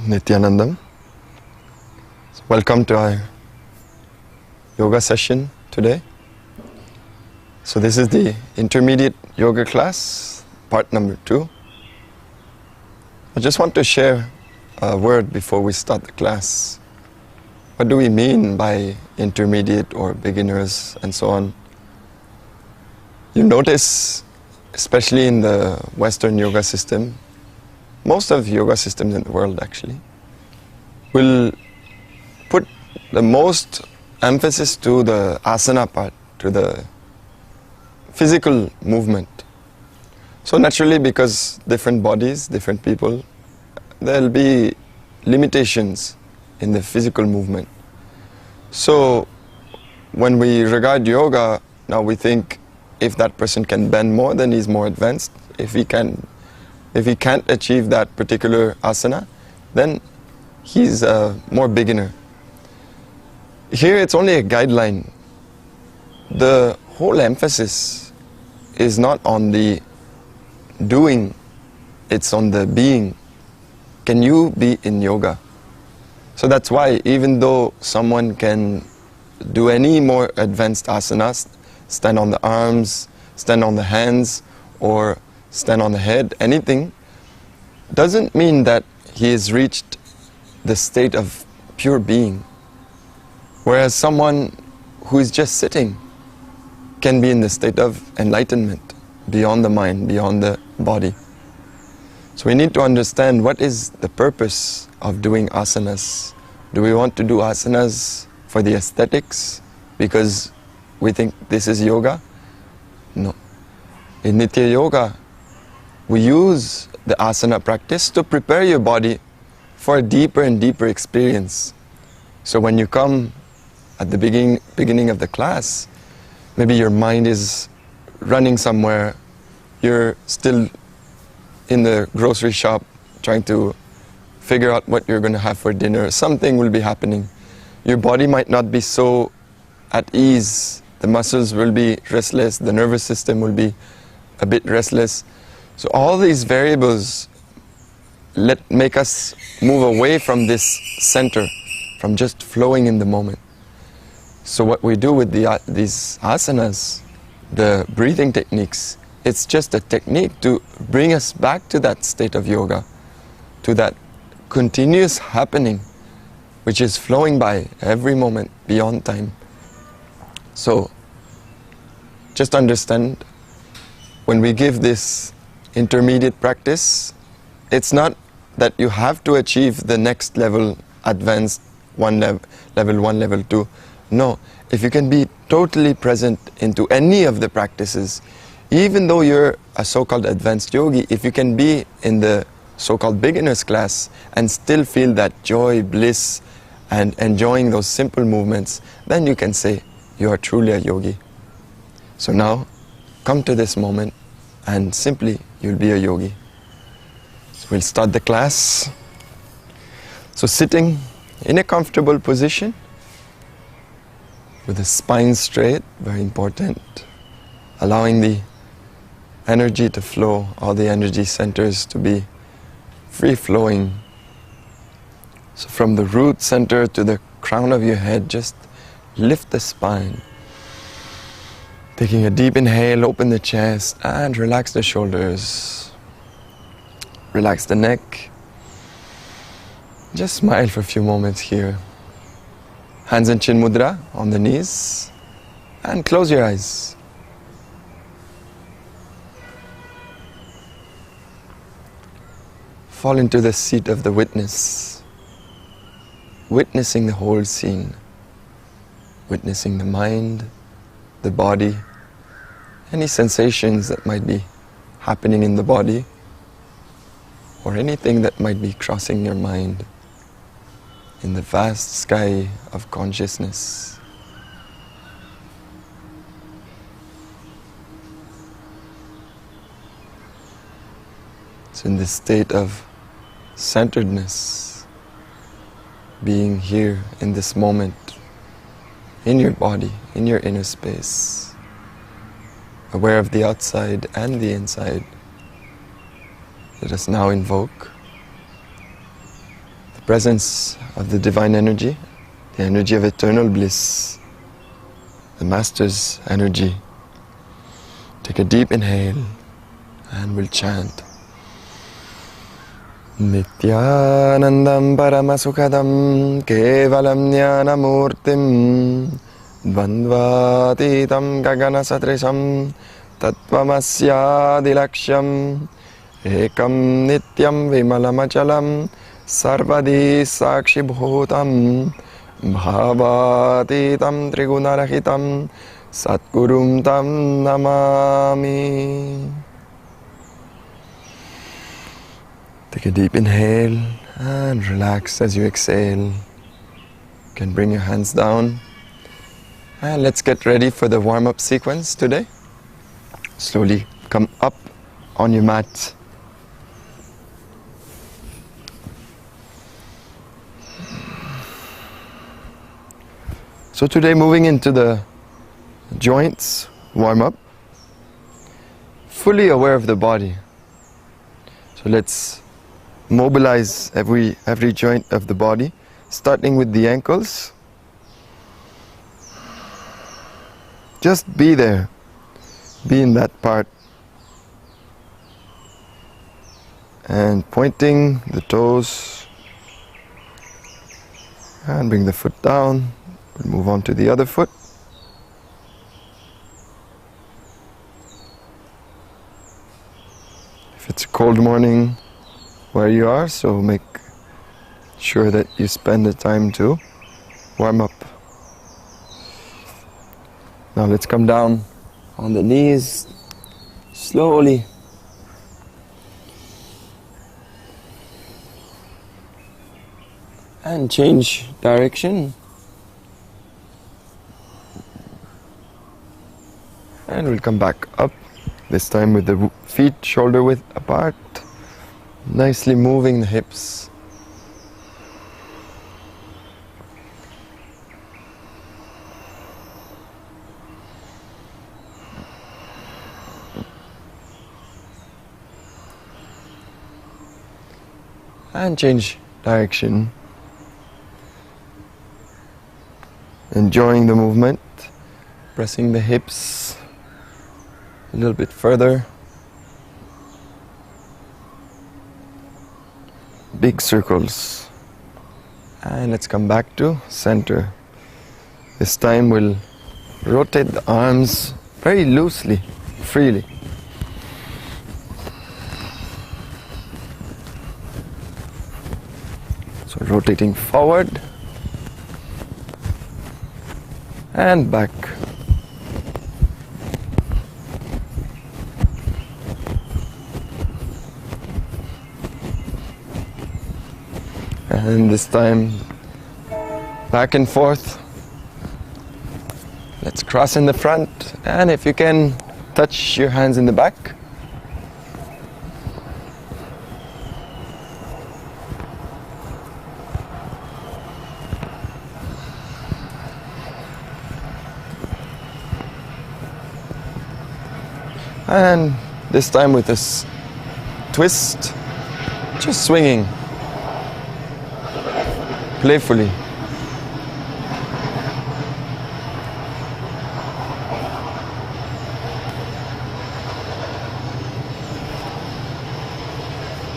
Nithyananda. Welcome to our yoga session today. So this is the intermediate yoga class, part number 2. I just want to share a word before we start the class. What do we mean by intermediate or beginners and so on? You notice, especially in the Western yoga system, most of yoga systems in the world actually, will put the most emphasis to the asana part, to the physical movement. So naturally, because different bodies, different people, there will be limitations in the physical movement. So when we regard yoga, now we think if that person can bend more, then he's more advanced. If he can't achieve that particular asana, then he's a more beginner. Here it's only a guideline. The whole emphasis is not on the doing, it's on the being. Can you be in yoga? So that's why even though someone can do any more advanced asanas, stand on the arms, stand on the hands, or stand on the head, anything, doesn't mean that he has reached the state of pure being. Whereas someone who is just sitting can be in the state of enlightenment, beyond the mind, beyond the body. So we need to understand what is the purpose of doing asanas. Do we want to do asanas for the aesthetics because we think this is yoga? No. In Nitya Yoga, we use the asana practice to prepare your body for a deeper and deeper experience. So when you come at the beginning of the class, maybe your mind is running somewhere, you're still in the grocery shop trying to figure out what you're going to have for dinner, something will be happening. Your body might not be so at ease, the muscles will be restless, the nervous system will be a bit restless. So all these variables make us move away from this center, from just flowing in the moment. So what we do with these asanas, the breathing techniques, it's just a technique to bring us back to that state of yoga, to that continuous happening, which is flowing by every moment beyond time. So just understand, when we give this intermediate practice, it's not that you have to achieve the next level, advanced level 1, level 2. No, if you can be totally present into any of the practices, even though you're a so-called advanced yogi, if you can be in the so-called beginner's class and still feel that joy, bliss, and enjoying those simple movements, then you can say you are truly a yogi. So now, come to this moment and simply you'll be a yogi. So we'll start the class. So sitting in a comfortable position with the spine straight, very important, allowing the energy to flow, all the energy centers to be free-flowing. So from the root center to the crown of your head, just lift the spine. Taking a deep inhale, open the chest and relax the shoulders. Relax the neck. Just smile for a few moments here. Hands in chin mudra on the knees and close your eyes. Fall into the seat of the witness, witnessing the whole scene, witnessing the mind, the body, any sensations that might be happening in the body, or anything that might be crossing your mind in the vast sky of consciousness. So in this state of centeredness, being here in this moment, in your body, in your inner space, aware of the outside and the inside. Let us now invoke the presence of the divine energy, the energy of eternal bliss, the Master's energy. Take a deep inhale and we'll chant. Nithyanandam Paramasukhadam Kevalam Jnanamurtim Dvandvatitam Gagana Satrisam Tattvamasyadilaksham Ekam Nityam Vimalamachalam Sarvadi Sakshibhutam Bhavatitam Trigunarahitam Satgurum Tam Namami. Take a deep inhale and relax as you exhale. You can bring your hands down. And let's get ready for the warm-up sequence today. Slowly come up on your mat. So today, moving into the joints warm-up, fully aware of the body. So let's mobilize every joint of the body, starting with the ankles. Just be there, be in that part, and pointing the toes, and bring the foot down. We'll move on to the other foot. If it's a cold morning where you are, so make sure that you spend the time to warm up. Now let's come down on the knees slowly. And change direction. And we'll come back up, this time with the feet shoulder width apart, nicely moving the hips. And change direction. Enjoying the movement, pressing the hips a little bit further. Big circles. And let's come back to center. This time we'll rotate the arms very loosely, freely. So rotating forward and back. And this time, back and forth. Let's cross in the front, and if you can, touch your hands in the back. And this time with this twist, just swinging. Playfully.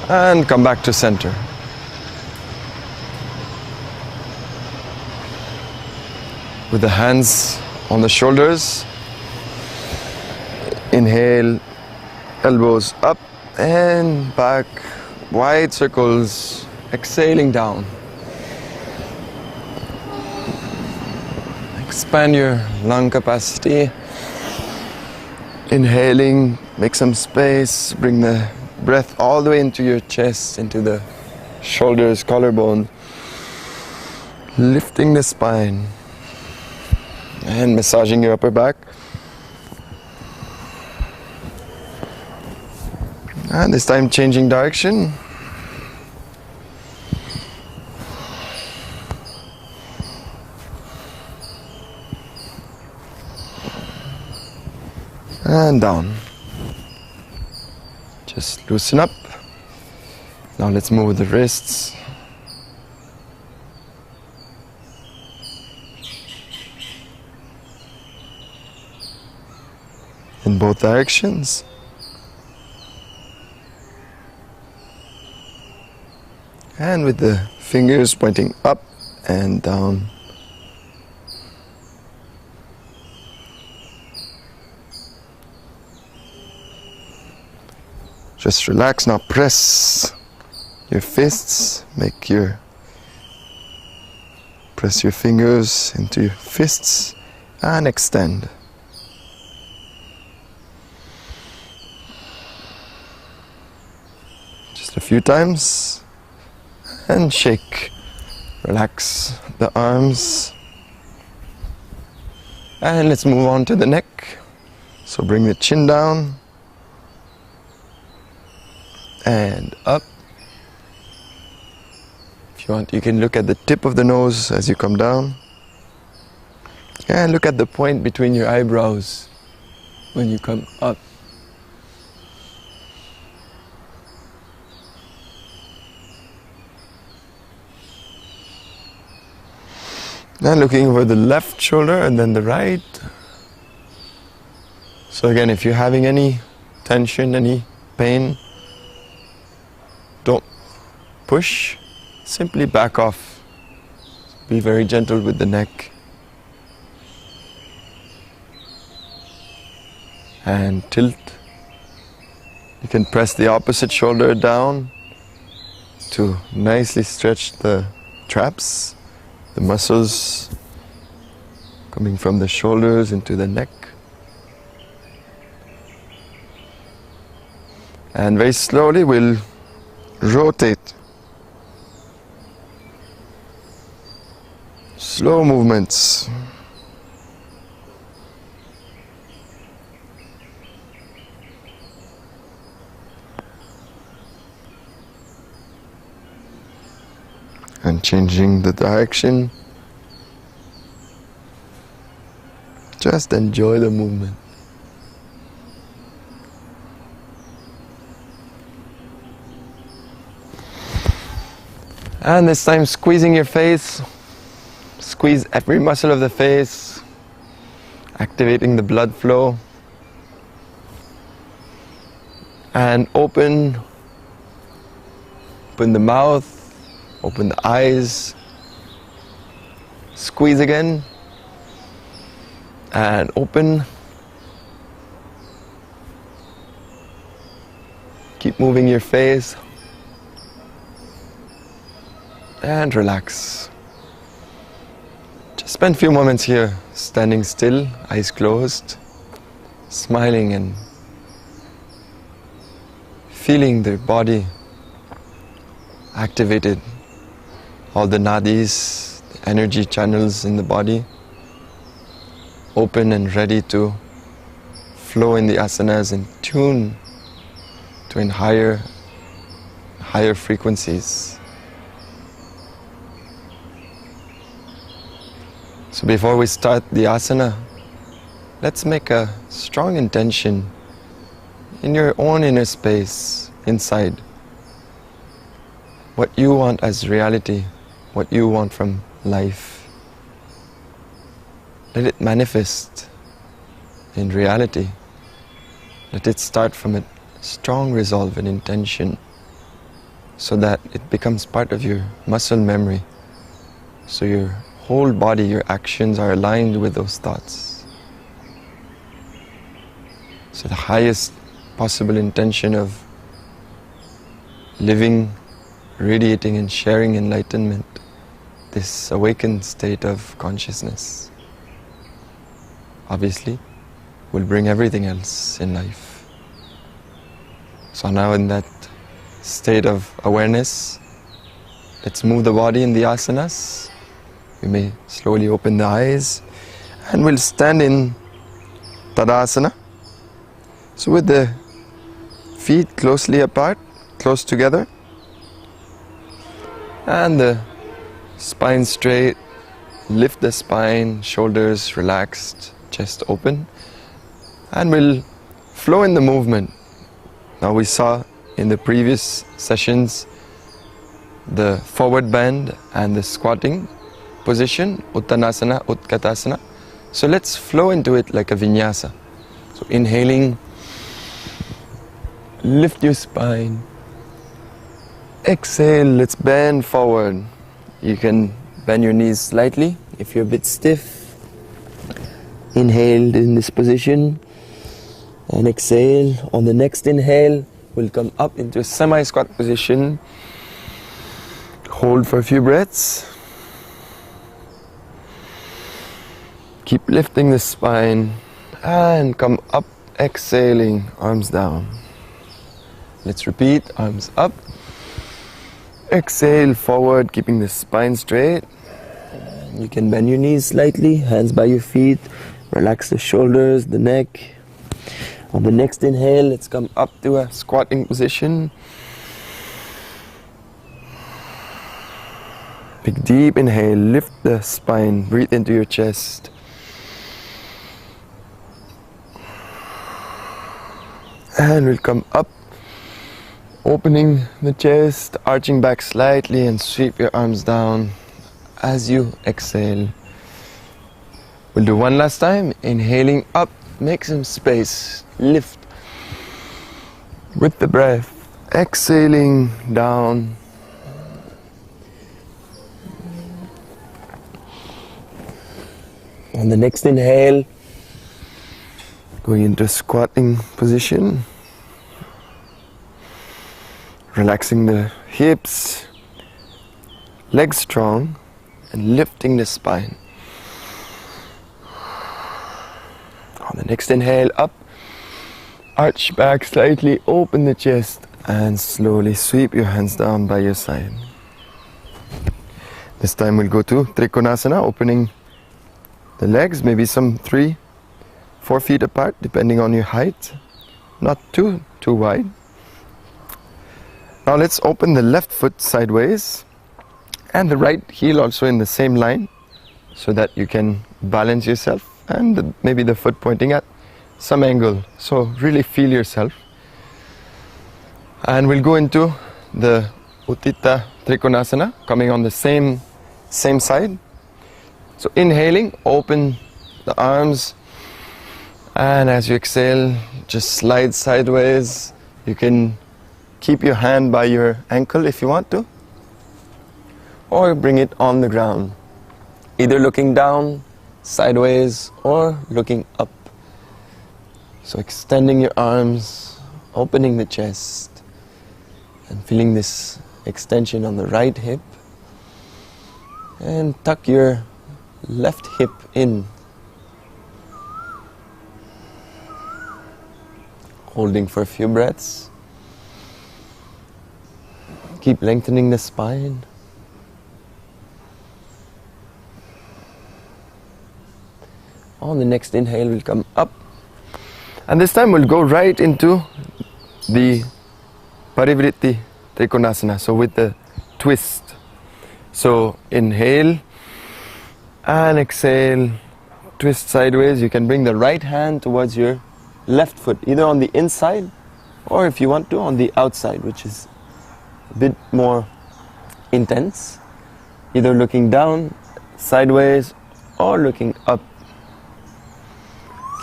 And come back to center. With the hands on the shoulders. Inhale, elbows up and back, wide circles, exhaling down. Expand your lung capacity. Inhaling, make some space, bring the breath all the way into your chest, into the shoulders, collarbone. Lifting the spine and massaging your upper back. And this time changing direction. And down. Just loosen up. Now let's move the wrists. in both directions. And with the fingers pointing up and down. Just relax now, press your fists, press your fingers into your fists and extend. Just a few times and shake. Relax the arms. And let's move on to the neck. So bring the chin down and up. If you want, you can look at the tip of the nose as you come down. And look at the point between your eyebrows when you come up. Then looking over the left shoulder and then the right. So again, if you're having any tension, any pain, don't push, simply back off. Be very gentle with the neck. And tilt. You can press the opposite shoulder down to nicely stretch the traps, the muscles coming from the shoulders into the neck. And very slowly we'll rotate. Slow movements. And changing the direction. Just enjoy the movement. And this time squeezing your face. Squeeze every muscle of the face, activating the blood flow. And open the mouth. Open the eyes, squeeze again, and open. Keep moving your face, and relax. Just spend a few moments here, standing still, eyes closed, smiling and feeling the body activated. All the nadis, the energy channels in the body, open and ready to flow in the asanas and tune to in higher frequencies. So before we start the asana, let's make a strong intention in your own inner space, inside. What you want as reality, what you want from life. Let it manifest in reality. Let it start from a strong resolve and intention so that it becomes part of your muscle memory. So your whole body, your actions are aligned with those thoughts. So the highest possible intention of living, radiating and sharing enlightenment, this awakened state of consciousness, obviously will bring everything else in life. So now in that state of awareness, let's move the body in the asanas. We may slowly open the eyes and we'll stand in Tadasana. So with the feet closely apart, close together, and the spine straight, lift the spine, shoulders relaxed, chest open, and we'll flow in the movement. Now we saw in the previous sessions the forward bend and the squatting position, Uttanasana, Utkatasana. So let's flow into it like a vinyasa. So inhaling, lift your spine. Exhale, let's bend forward. You can bend your knees slightly if you're a bit stiff. Inhale in this position and exhale. On the next inhale, we'll come up into a semi-squat position. Hold for a few breaths. Keep lifting the spine and come up, exhaling, arms down. Let's repeat, arms up. Exhale, forward, keeping the spine straight. You can bend your knees slightly, hands by your feet. Relax the shoulders, the neck. On the next inhale, let's come up to a squatting position. Big deep inhale, lift the spine, breathe into your chest. And we'll come up, opening the chest, arching back slightly and sweep your arms down as you exhale. We'll do one last time. Inhaling up, make some space, lift with the breath. Exhaling down. On the next inhale, going into squatting position. Relaxing the hips, legs strong, and lifting the spine. On the next inhale, up, arch back slightly, open the chest, and slowly sweep your hands down by your side. This time we'll go to Trikonasana, opening the legs, maybe some 3-4 feet apart, depending on your height, not too wide. Now let's open the left foot sideways and the right heel also in the same line so that you can balance yourself and maybe the foot pointing at some angle. So really feel yourself. And we'll go into the Utthita Trikonasana, coming on the same side. So inhaling, open the arms, and as you exhale, just slide sideways. You can keep your hand by your ankle if you want to, or bring it on the ground, either looking down, sideways, or looking up. So extending your arms, opening the chest, and feeling this extension on the right hip, and tuck your left hip in, holding for a few breaths. Keep lengthening the spine. On the next inhale, we'll come up. And this time we'll go right into the Parivritti Trikonasana, so with the twist. So inhale and exhale, twist sideways. You can bring the right hand towards your left foot, either on the inside or if you want to on the outside, which is a bit more intense, either looking down, sideways, or looking up.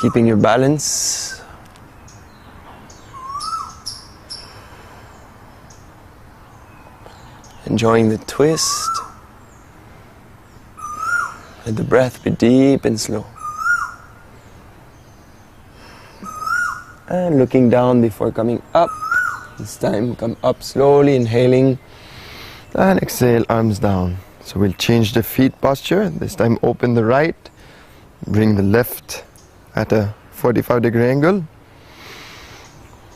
Keeping your balance. Enjoying the twist. Let the breath be deep and slow. And looking down before coming up. This time come up slowly, inhaling. And exhale, arms down. So we'll change the feet posture. This time open the right. Bring the left at a 45-degree angle.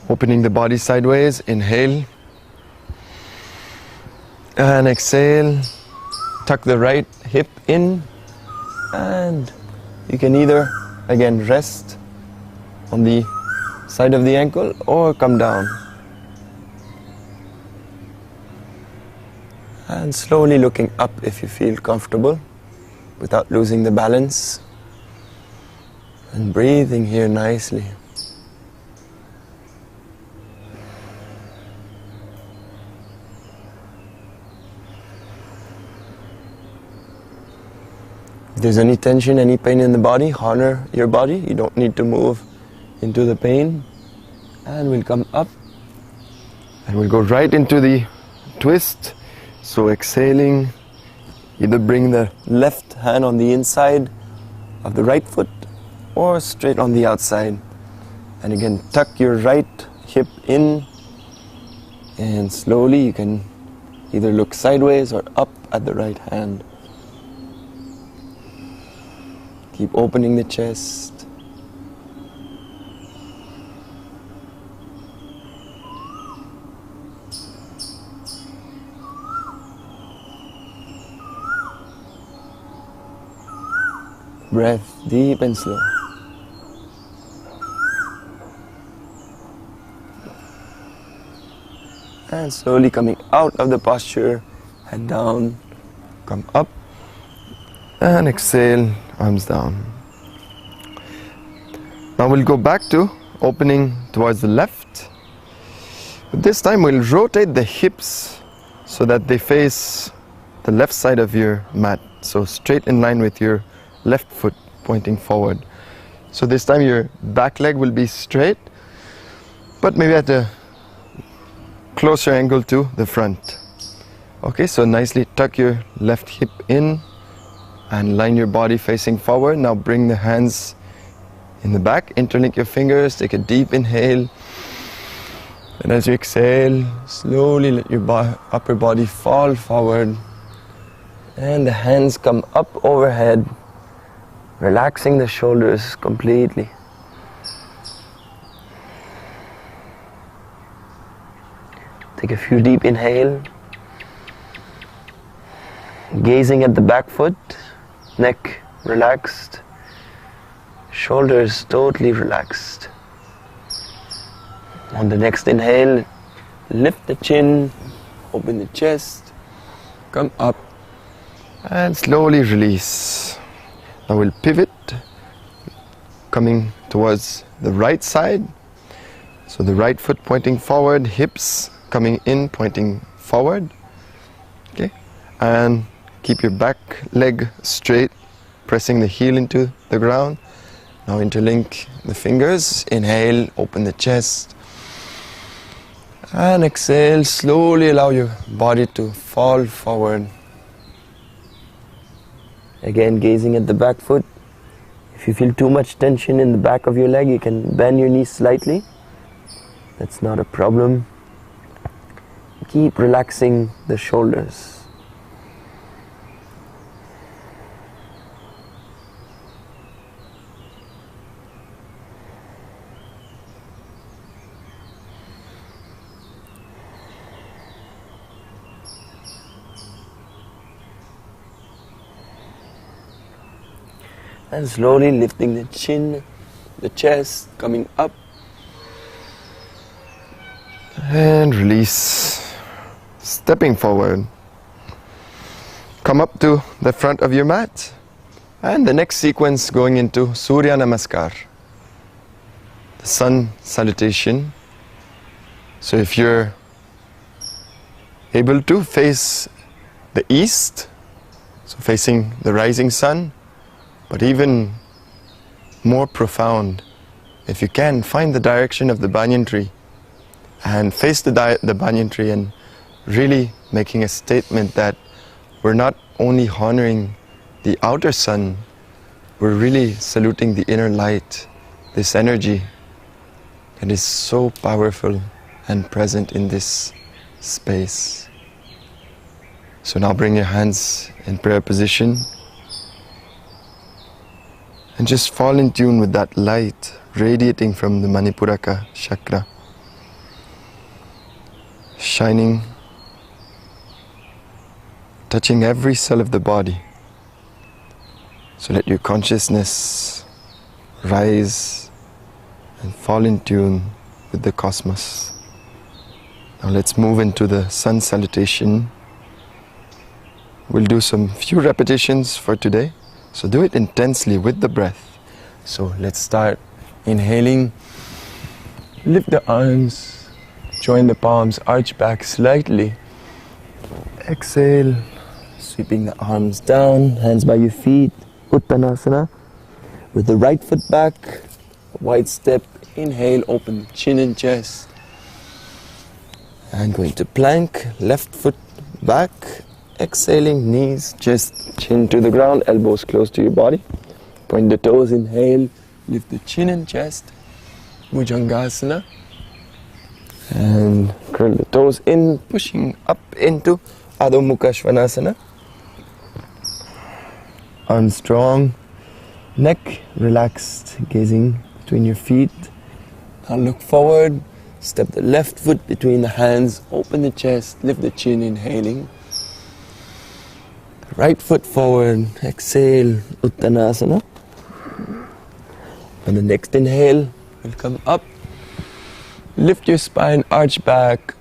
Opening the body sideways. Inhale. And exhale. Tuck the right hip in. And you can either, again, rest on the side of the ankle or come down. And slowly looking up if you feel comfortable without losing the balance. And breathing here nicely. If there's any tension, any pain in the body, honor your body. You don't need to move into the pain, and we'll come up and we'll go right into the twist. So exhaling, either bring the left hand on the inside of the right foot or straight on the outside, and again tuck your right hip in, and slowly you can either look sideways or up at the right hand. Keep opening the chest. Breath deep and slow. And slowly coming out of the posture, head down, come up, and exhale, arms down. Now we'll go back to opening towards the left. But this time we'll rotate the hips so that they face the left side of your mat. So straight in line with your left foot pointing forward. So this time your back leg will be straight, but maybe at a closer angle to the front. Okay, so nicely tuck your left hip in and line your body facing forward. Now bring the hands in the back, interlink your fingers, take a deep inhale. And as you exhale, slowly let your upper body fall forward. And the hands come up overhead, relaxing the shoulders completely. Take a few deep inhale. Gazing at the back foot, neck relaxed, shoulders totally relaxed. On the next inhale, lift the chin, open the chest, come up, and slowly release. Now we'll pivot, coming towards the right side. So the right foot pointing forward, hips coming in, pointing forward. Okay, and keep your back leg straight, pressing the heel into the ground. Now interlink the fingers, inhale, open the chest. And exhale, slowly allow your body to fall forward. Again, gazing at the back foot. If you feel too much tension in the back of your leg, you can bend your knees slightly. That's not a problem. Keep relaxing the shoulders. And slowly lifting the chin, the chest, coming up. And release. Stepping forward. Come up to the front of your mat. And the next sequence going into Surya Namaskar, the sun salutation. So if you're able to face the east, so facing the rising sun, but even more profound, if you can, find the direction of the banyan tree and face the banyan tree, and really making a statement that we're not only honoring the outer sun, we're really saluting the inner light, this energy that is so powerful and present in this space. So now bring your hands in prayer position. And just fall in tune with that light radiating from the Manipuraka chakra, shining, touching every cell of the body. So let your consciousness rise and fall in tune with the cosmos. Now let's move into the sun salutation. We'll do some few repetitions for today. So do it intensely with the breath. So let's start inhaling. Lift the arms, join the palms, arch back slightly. Exhale, sweeping the arms down, hands by your feet, Uttanasana. With the right foot back, wide step Inhale, open the chin and chest. And going to plank, left foot back. Exhaling, knees, chest, chin to the ground, elbows close to your body. Point the toes, inhale, lift the chin and chest. Bhujangasana. And curl the toes in, pushing up into Adho Mukha Svanasana. Arms strong, neck relaxed, gazing between your feet. Now look forward, step the left foot between the hands, open the chest, lift the chin, inhaling. Right foot forward, exhale, Uttanasana. On the next inhale, we'll come up, lift your spine, arch back,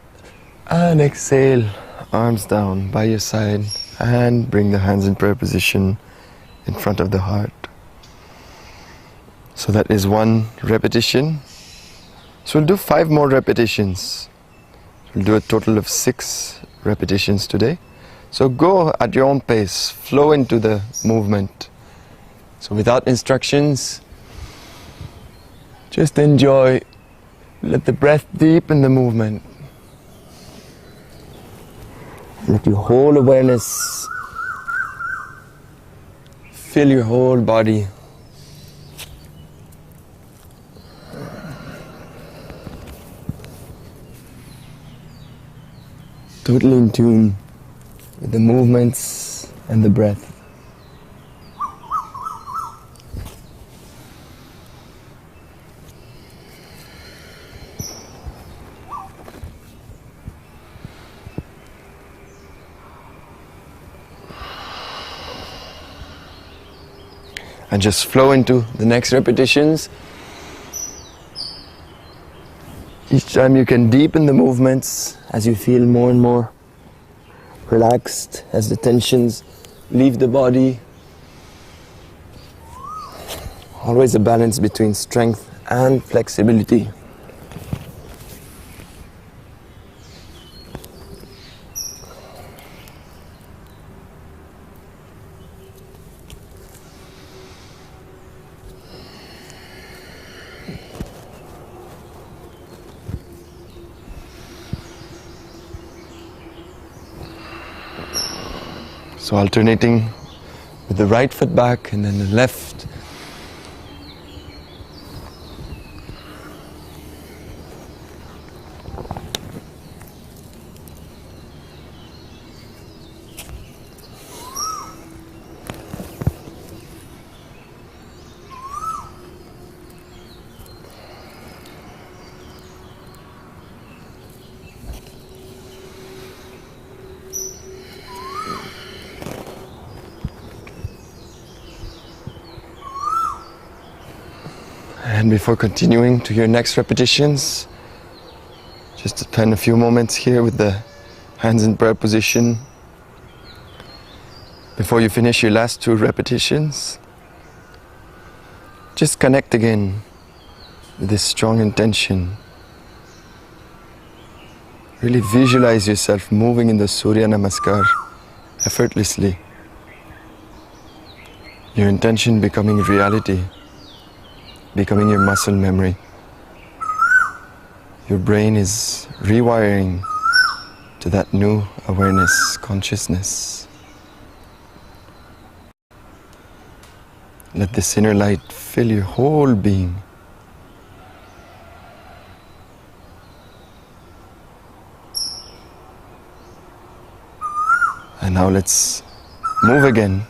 and exhale, arms down by your side, and bring the hands in prayer position in front of the heart. So that is one repetition. So we'll do 5 more repetitions. We'll do a total of 6 repetitions today. So go at your own pace, flow into the movement. So without instructions, just enjoy, let the breath deepen the movement. Let your whole awareness fill your whole body. Totally in tune with the movements and the breath. And just flow into the next repetitions. Each time you can deepen the movements as you feel more and more relaxed, as the tensions leave the body. Always a balance between strength and flexibility. So alternating with the right foot back and then the left. And before continuing to your next repetitions, just to spend a few moments here with the hands in prayer position. Before you finish your last 2 repetitions, just connect again with this strong intention. Really visualize yourself moving in the Surya Namaskar effortlessly. Your intention becoming reality. Becoming your muscle memory. Your brain is rewiring to that new awareness, consciousness. Let this inner light fill your whole being. And now let's move again,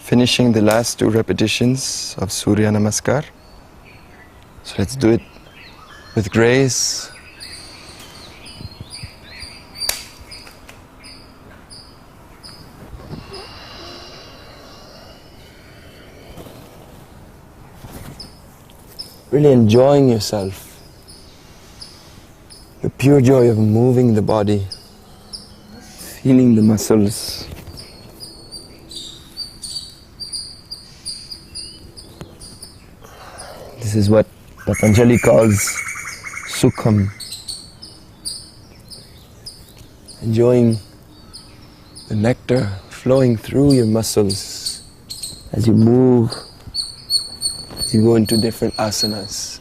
finishing the last 2 repetitions of Surya Namaskar. So let's do it with grace. Really enjoying yourself. The pure joy of moving the body, feeling the muscles. This is what Patanjali calls Sukham. Enjoying the nectar flowing through your muscles as you move, as you go into different asanas.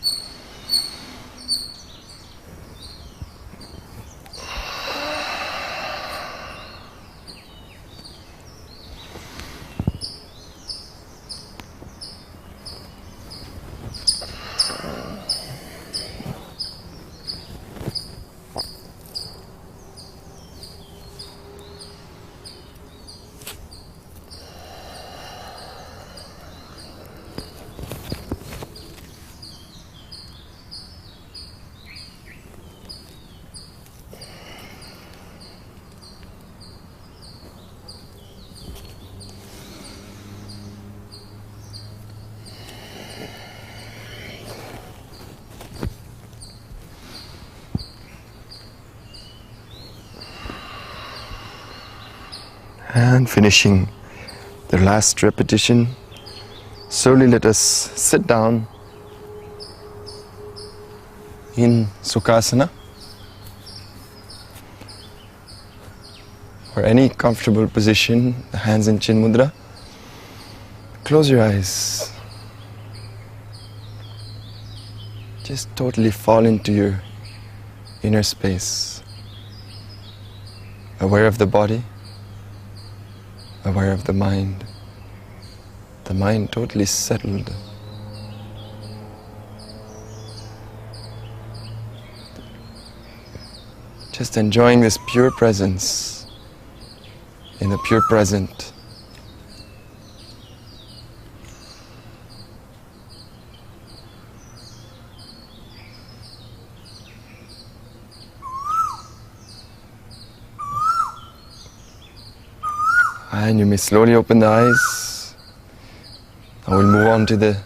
And finishing the last repetition, slowly let us sit down in Sukhasana or any comfortable position, the hands in Chin Mudra. Close your eyes. Just totally fall into your inner space, aware of the body, aware of the mind totally settled. Just enjoying this pure presence in the pure present. And you may slowly open the eyes. I will move on to the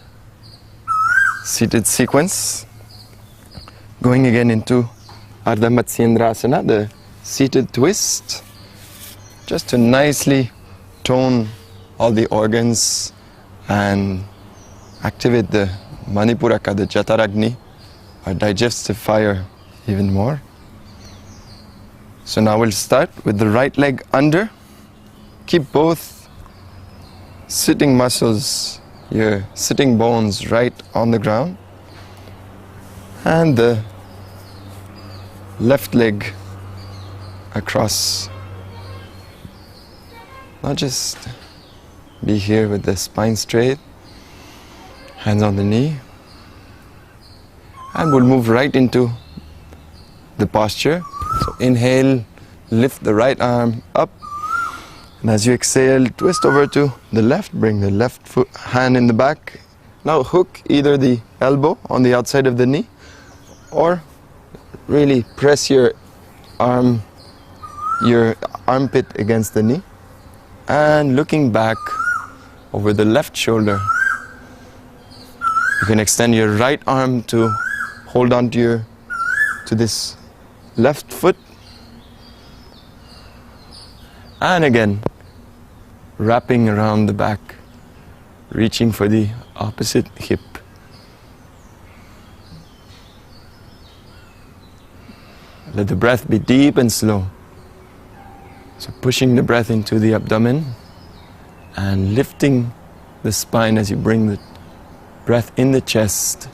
seated sequence. Going again into Ardha Matsyendrasana, the seated twist. Just to nicely tone all the organs and activate the Manipuraka, the Jataragni, our digestive fire even more. So now we'll start with the right leg under. Keep both sitting muscles, your sitting bones right on the ground, and the left leg across. Now just be here with the spine straight, hands on the knee, and we'll move right into the posture. So inhale, lift the right arm up. And as you exhale, twist over to the left, bring the left hand in the back. Now hook either the elbow on the outside of the knee or really press your armpit against the knee. And looking back over the left shoulder, you can extend your right arm to hold on to this left foot. And again, wrapping around the back, reaching for the opposite hip. Let the breath be deep and slow. So pushing the breath into the abdomen and lifting the spine as you bring the breath in the chest.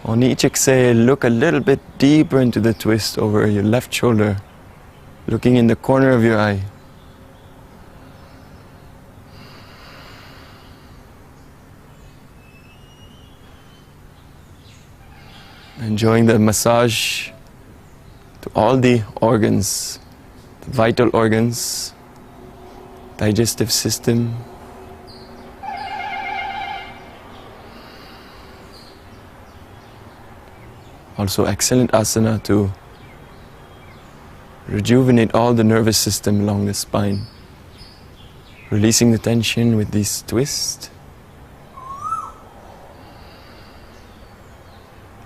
On each exhale, look a little bit deeper into the twist over your left shoulder, looking in the corner of your eye. Enjoying the massage to all the organs, the vital organs, digestive system. Also excellent asana to rejuvenate all the nervous system along the spine. Releasing the tension with this twist.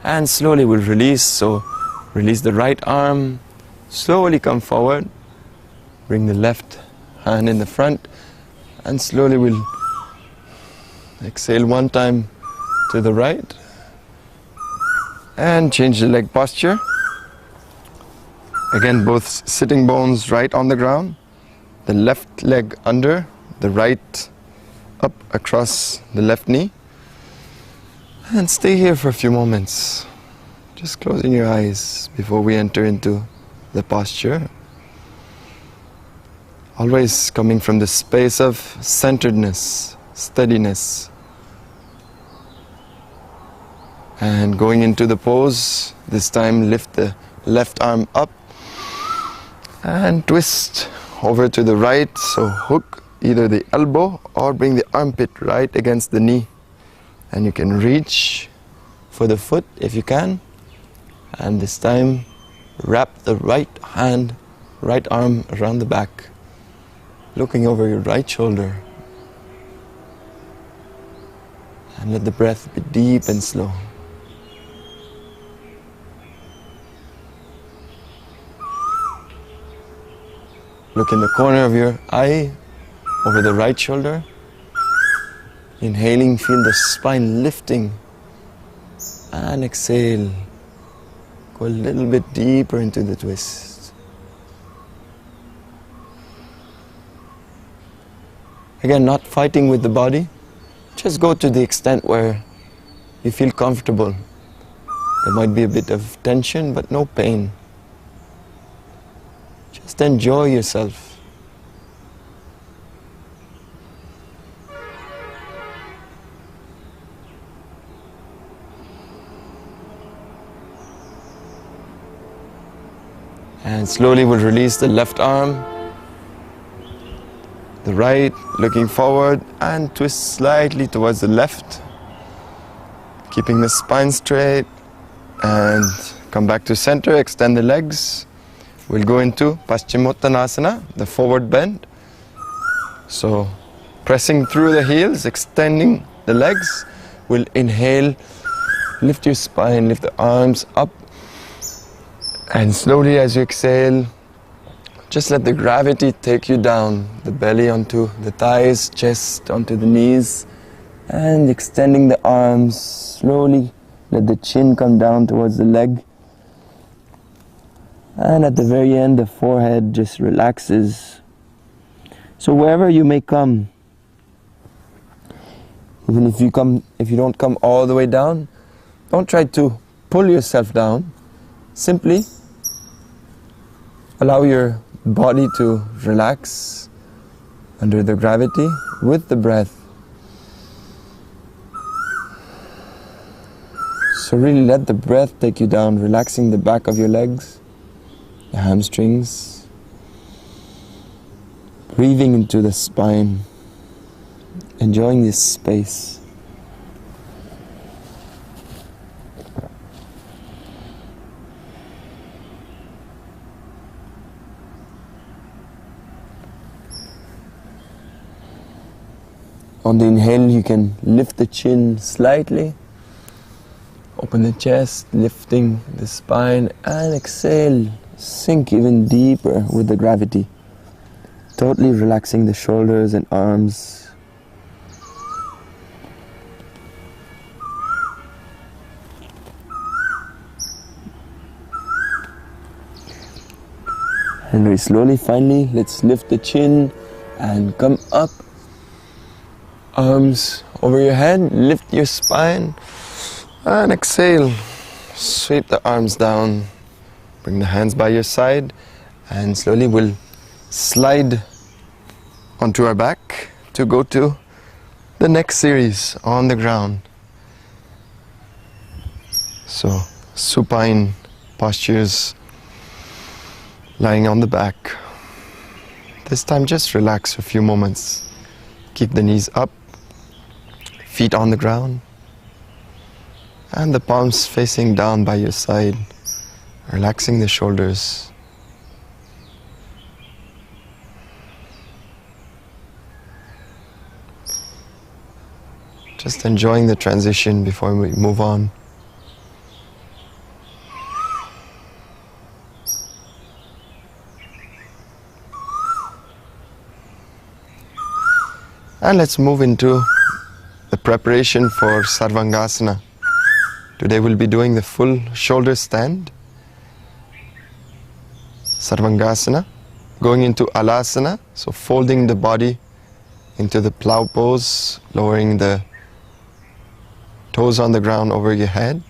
And slowly we'll release, so release the right arm, slowly come forward, bring the left hand in the front, and slowly we'll exhale one time to the right, and change the leg posture. Again, both sitting bones right on the ground, the left leg under, the right up across the left knee. And stay here for a few moments, just closing your eyes before we enter into the posture. Always coming from the space of centeredness, steadiness. And going into the pose, this time lift the left arm up and twist over to the right, so hook either the elbow or bring the armpit right against the knee. And you can reach for the foot if you can. And this time, wrap the right hand, right arm around the back, looking over your right shoulder. And let the breath be deep and slow. Look in the corner of your eye, over the right shoulder. Inhaling, feel the spine lifting. And exhale. Go a little bit deeper into the twist. Again, not fighting with the body. Just go to the extent where you feel comfortable. There might be a bit of tension, but no pain. Just enjoy yourself. And slowly we'll release the left arm, the right, looking forward, and twist slightly towards the left, keeping the spine straight, and come back to center, extend the legs. We'll go into Paschimottanasana, the forward bend. So pressing through the heels, extending the legs. We'll inhale, lift your spine, lift the arms up. And slowly as you exhale, just let the gravity take you down, the belly onto the thighs, chest onto the knees, and extending the arms, slowly let the chin come down towards the leg. And at the very end, the forehead just relaxes. So wherever you may come, even if you don't come all the way down, don't try to pull yourself down. Simply allow your body to relax under the gravity with the breath. So really let the breath take you down, relaxing the back of your legs, the hamstrings, breathing into the spine, enjoying this space. On the inhale, you can lift the chin slightly, open the chest, lifting the spine, and exhale, sink even deeper with the gravity, totally relaxing the shoulders and arms. And very slowly, finally, let's lift the chin and come up. Arms over your head, lift your spine, and exhale. Sweep the arms down, bring the hands by your side, and slowly we'll slide onto our back to go to the next series on the ground. So, supine postures, lying on the back. This time just relax for a few moments. Keep the knees up, feet on the ground, and the palms facing down by your side, relaxing the shoulders. Just enjoying the transition before we move on. And let's move into the preparation for Sarvangasana. Today we'll be doing the full shoulder stand. Sarvangasana. Going into Alasana, so folding the body into the plow pose, lowering the toes on the ground over your head,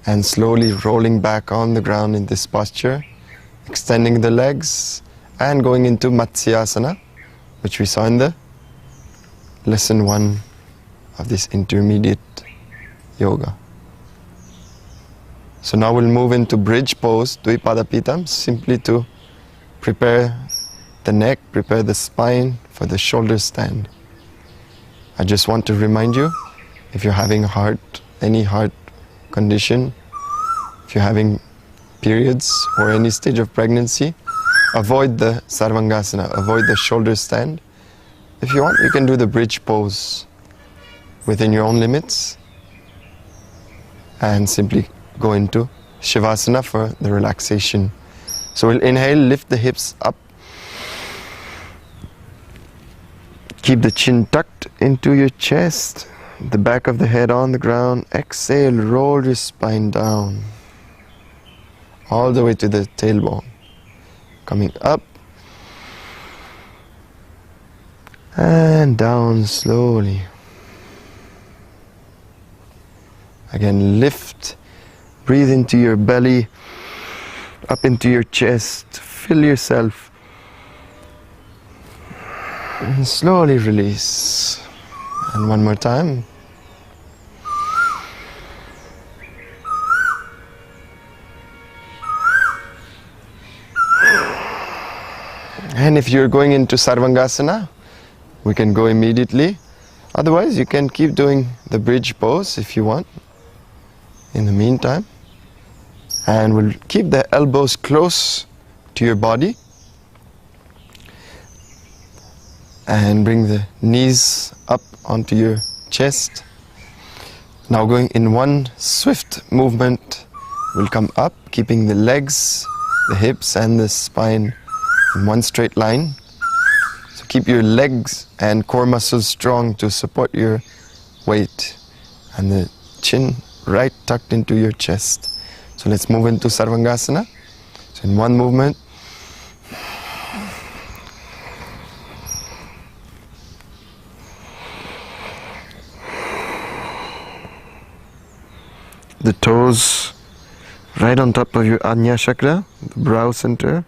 and slowly rolling back on the ground in this posture, extending the legs, and going into Matsyasana, which we saw in the lesson 1 of this intermediate yoga. So now we'll move into bridge pose, Dvipadapitam, simply to prepare the neck, prepare the spine for the shoulder stand. I just want to remind you, if you're having any heart condition, if you're having periods or any stage of pregnancy, avoid the Sarvangasana, avoid the shoulder stand. If you want, you can do the bridge pose within your own limits and simply go into Shavasana for the relaxation. So we'll inhale, lift the hips up, Keep the chin tucked into your chest, the back of the head on the ground. Exhale, roll your spine down, all the way to the tailbone. Coming up and down slowly. Again, lift, breathe into your belly, up into your chest, fill yourself. And slowly release. And one more time. And if you're going into Sarvangasana, we can go immediately. Otherwise, you can keep doing the bridge pose if you want in the meantime. And we'll keep the elbows close to your body. And bring the knees up onto your chest. Now going in one swift movement, we'll come up, keeping the legs, the hips and the spine in one straight line. So keep your legs and core muscles strong to support your weight. And the chin right tucked into your chest. So let's move into Sarvangasana. So in one movement, the toes right on top of your Ajna chakra, the brow center.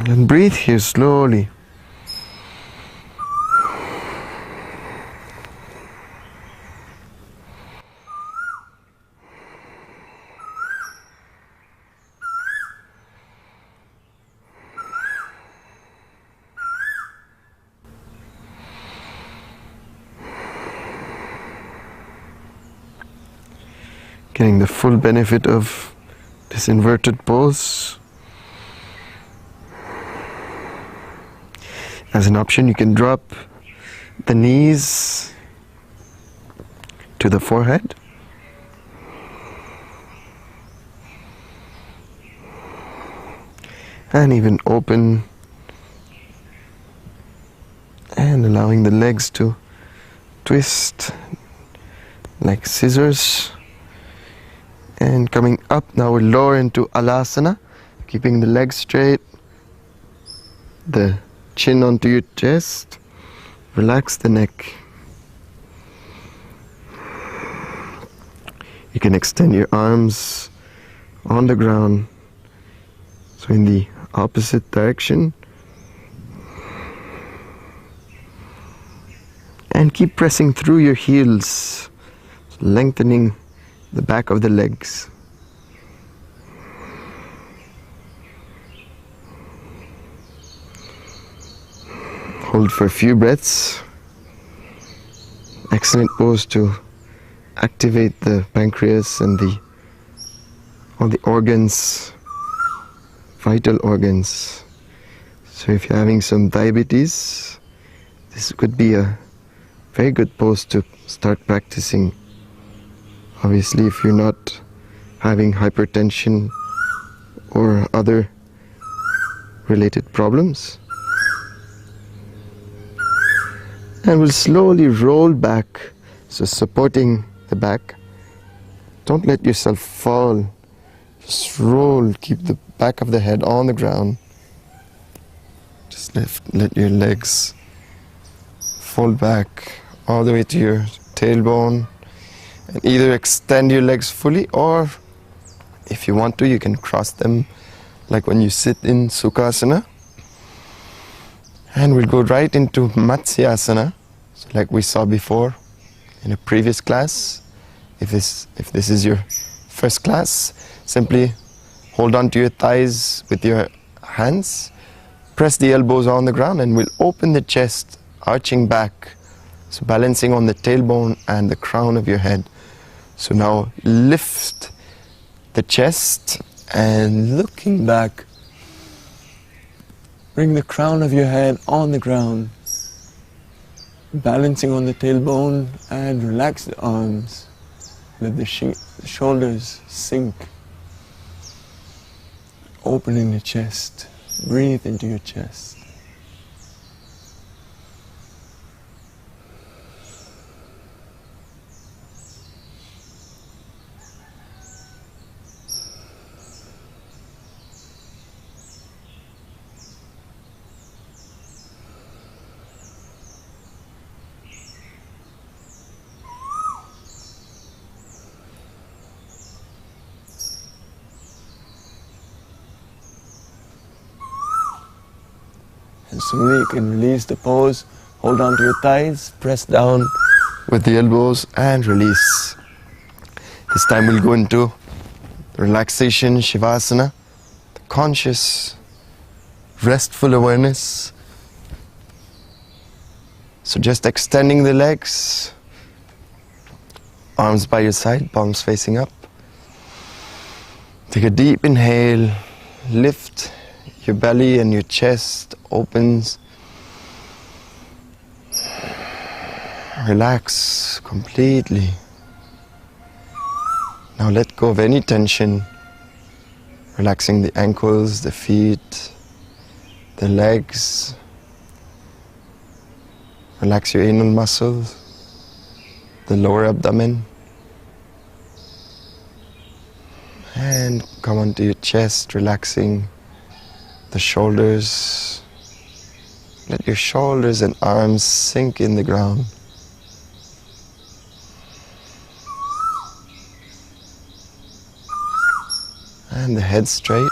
And breathe here slowly. Getting the full benefit of this inverted pose. As an option, you can drop the knees to the forehead. And even open and allowing the legs to twist like scissors. And coming up, now we'll lower into Alasana, keeping the legs straight, the chin onto your chest, relax the neck. You can extend your arms on the ground, so in the opposite direction. And keep pressing through your heels, lengthening the back of the legs. Hold for a few breaths. Excellent pose to activate the pancreas and all the organs, vital organs. So if you're having some diabetes, this could be a very good pose to start practicing. Obviously, if you're not having hypertension or other related problems. And we'll slowly roll back, so supporting the back. Don't let yourself fall. Just roll, keep the back of the head on the ground. Just let your legs fall back all the way to your tailbone. And either extend your legs fully, or if you want to, you can cross them like when you sit in Sukhasana. And we'll go right into Matsyasana, so like we saw before in a previous class. If this is your first class, simply hold on to your thighs with your hands, press the elbows on the ground, and we'll open the chest, arching back, so balancing on the tailbone and the crown of your head. So now lift the chest and looking back, bring the crown of your head on the ground, balancing on the tailbone, and relax the arms. Let the shoulders sink. Opening your chest. Breathe into your chest. And slowly you can release the pose, hold on to your thighs, press down with the elbows and release. This time we'll go into relaxation, Shavasana, the conscious, restful awareness. So just extending the legs, arms by your side, palms facing up. Take a deep inhale, lift your belly and your chest opens. Relax completely. Now let go of any tension, relaxing the ankles, the feet, the legs. Relax your anal muscles, the lower abdomen. And come onto your chest, relaxing the shoulders. Let your shoulders and arms sink in the ground. And the head straight.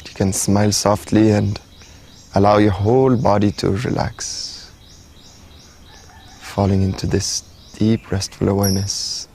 You can smile softly and allow your whole body to relax, falling into this deep, restful awareness.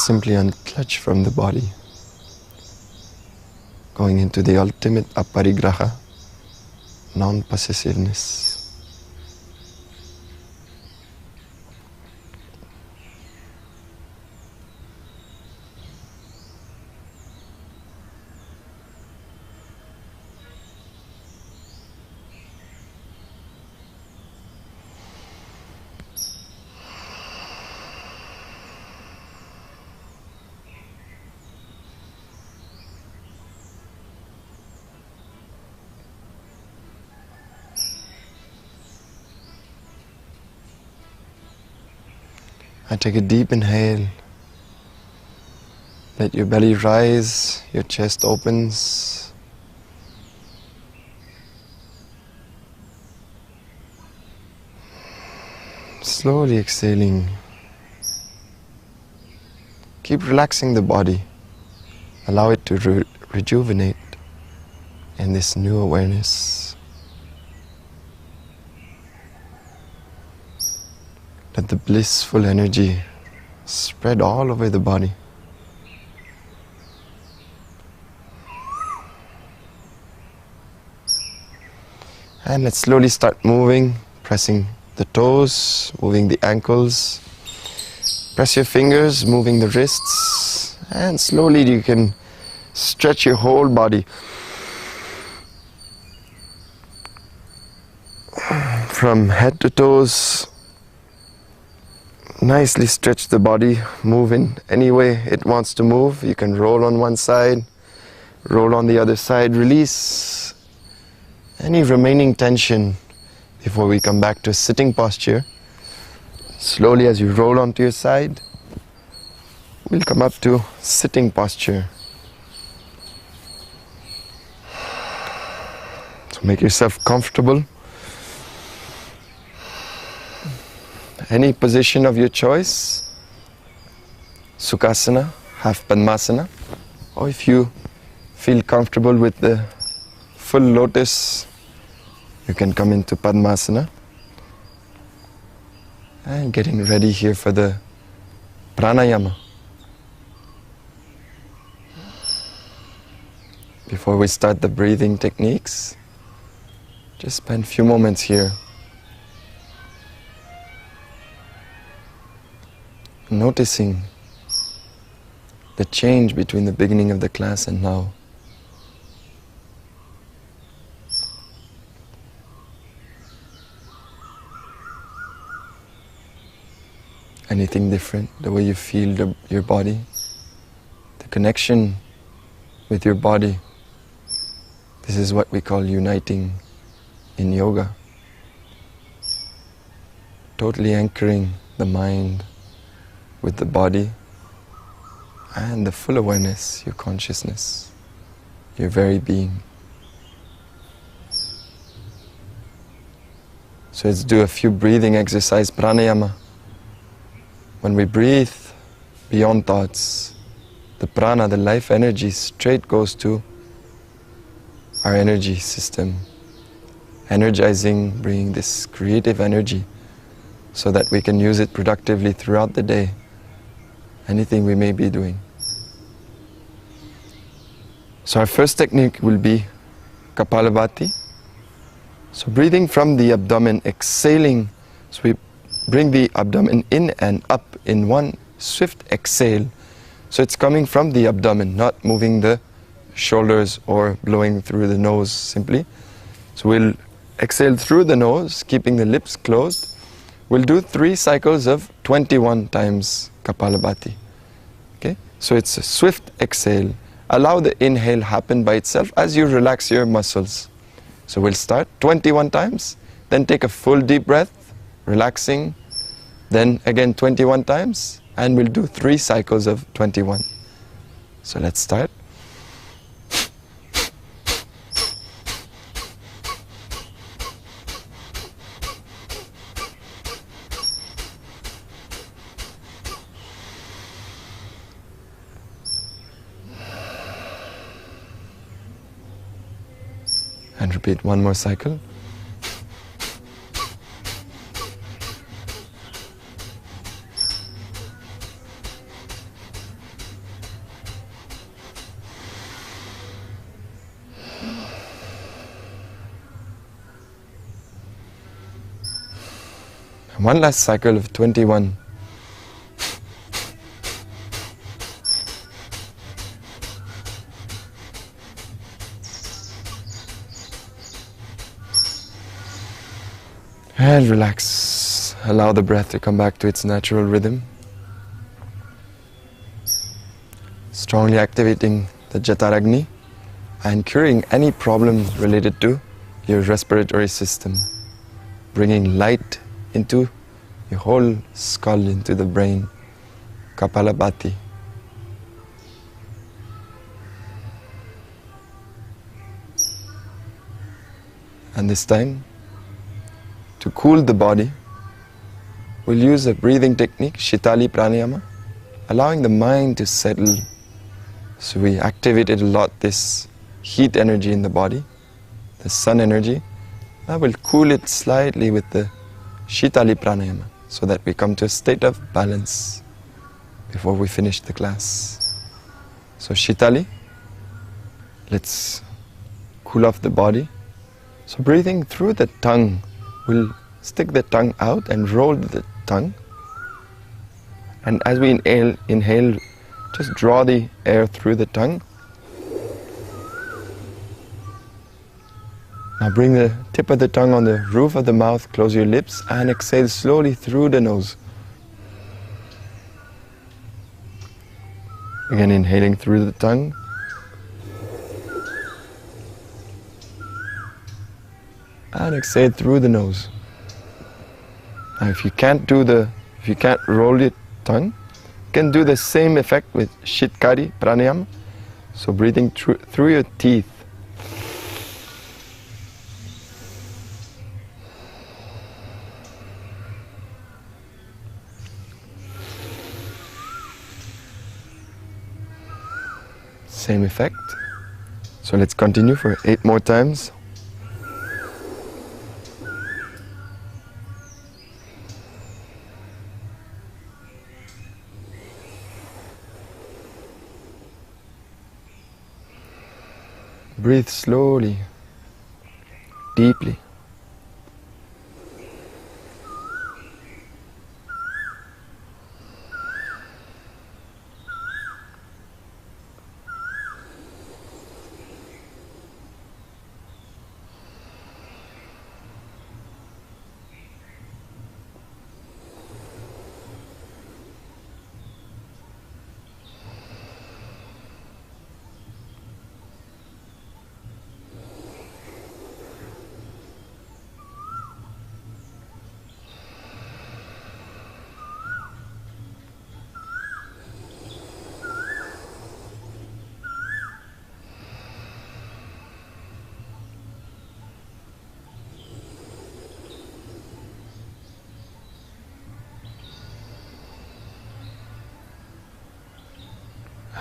Simply unclutch from the body, going into the ultimate aparigraha, non-possessiveness. I take a deep inhale. Let your belly rise, your chest opens. Slowly exhaling. Keep relaxing the body. Allow it to rejuvenate in this new awareness. Let the blissful energy spread all over the body. And let's slowly start moving, pressing the toes, moving the ankles. Press your fingers, moving the wrists. And slowly you can stretch your whole body. From head to toes. Nicely stretch the body, move in any way it wants to move. You can roll on one side, roll on the other side, release any remaining tension before we come back to a sitting posture. Slowly as you roll onto your side, we'll come up to sitting posture. So make yourself comfortable. Any position of your choice, Sukhasana, half Padmasana, or if you feel comfortable with the full lotus, you can come into Padmasana. And getting ready here for the pranayama. Before we start the breathing techniques, just spend a few moments here noticing the change between the beginning of the class and now. Anything different? The way you feel your body, the connection with your body. This is what we call uniting in yoga. Totally anchoring the mind with the body and the full awareness, your consciousness, your very being. So let's do a few breathing exercise, pranayama. When we breathe beyond thoughts, the prana, the life energy, straight goes to our energy system, energizing, bringing this creative energy so that we can use it productively throughout the day, anything we may be doing. So our first technique will be Kapalabhati. So breathing from the abdomen, exhaling, so we bring the abdomen in and up in one swift exhale. So it's coming from the abdomen, not moving the shoulders or blowing through the nose simply. So we'll exhale through the nose, keeping the lips closed. We'll do 3 cycles of 21 times Kapalabhati. Okay? So it's a swift exhale. Allow the inhale happen by itself as you relax your muscles. So we'll start 21 times, then take a full deep breath, relaxing, then again 21 times, and we'll do 3 cycles of 21. So let's start. And repeat one more cycle. One last cycle of 21. And relax. Allow the breath to come back to its natural rhythm. Strongly activating the Jataragni and curing any problem related to your respiratory system. Bringing light into your whole skull, into the brain. Kapalabhati. And this time, to cool the body, we'll use a breathing technique, Shitali Pranayama, allowing the mind to settle. So we activated a lot this heat energy in the body, the sun energy. Now we'll cool it slightly with the Shitali Pranayama so that we come to a state of balance before we finish the class. So Shitali, let's cool off the body. So breathing through the tongue, we'll stick the tongue out and roll the tongue. And as we inhale, just draw the air through the tongue. Now bring the tip of the tongue on the roof of the mouth, close your lips, and exhale slowly through the nose. Again, inhaling through the tongue. And exhale through the nose. Now if you can't roll your tongue, you can do the same effect with Shitkari Pranayama. So breathing through your teeth. Same effect. So let's continue for 8 more times. Breathe slowly, deeply.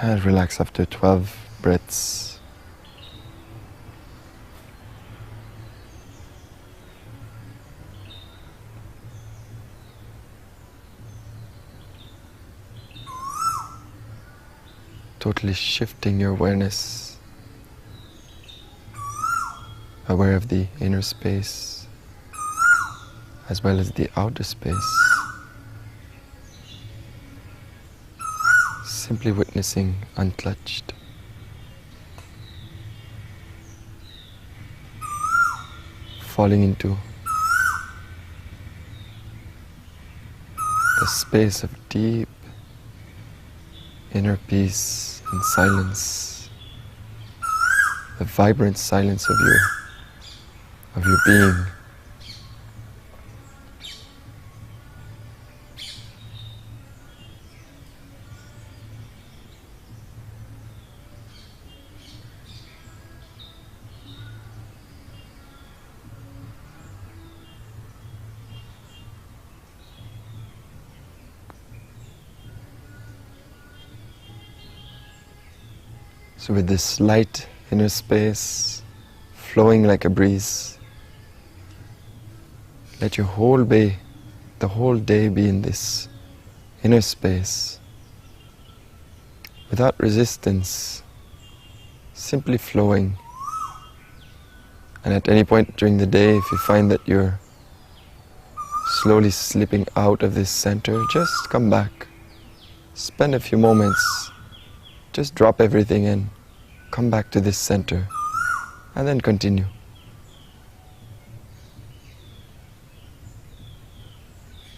And relax after 12 breaths. Totally shifting your awareness, aware of the inner space as well as the outer space. Simply witnessing, untouched. Falling into the space of deep inner peace and silence, the vibrant silence of your being. So with this light inner space flowing like a breeze, let your whole day, the whole day be in this inner space, without resistance, simply flowing. And at any point during the day, if you find that you're slowly slipping out of this center, just come back. Spend a few moments. Just drop everything and come back to this center, and then continue.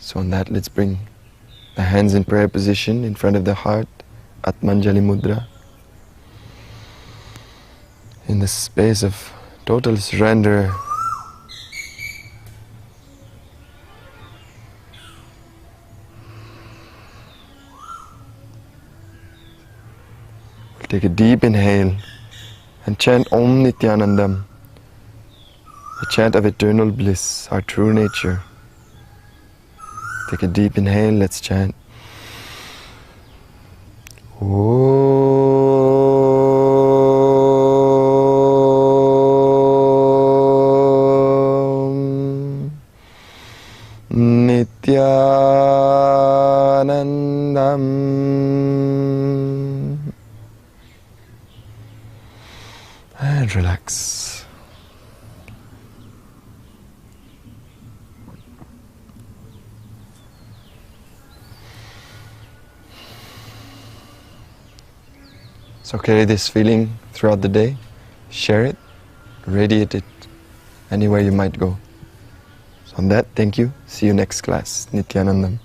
So on that, let's bring the hands in prayer position in front of the heart, Atmanjali Mudra. In the space of total surrender, take a deep inhale and chant Om Nithyanandam, a chant of eternal bliss, our true nature. Take a deep inhale, let's chant Om Nithyanandam. And relax. So carry this feeling throughout the day, share it, radiate it anywhere you might go. So on that, thank you. See you next class. Nithyanandam.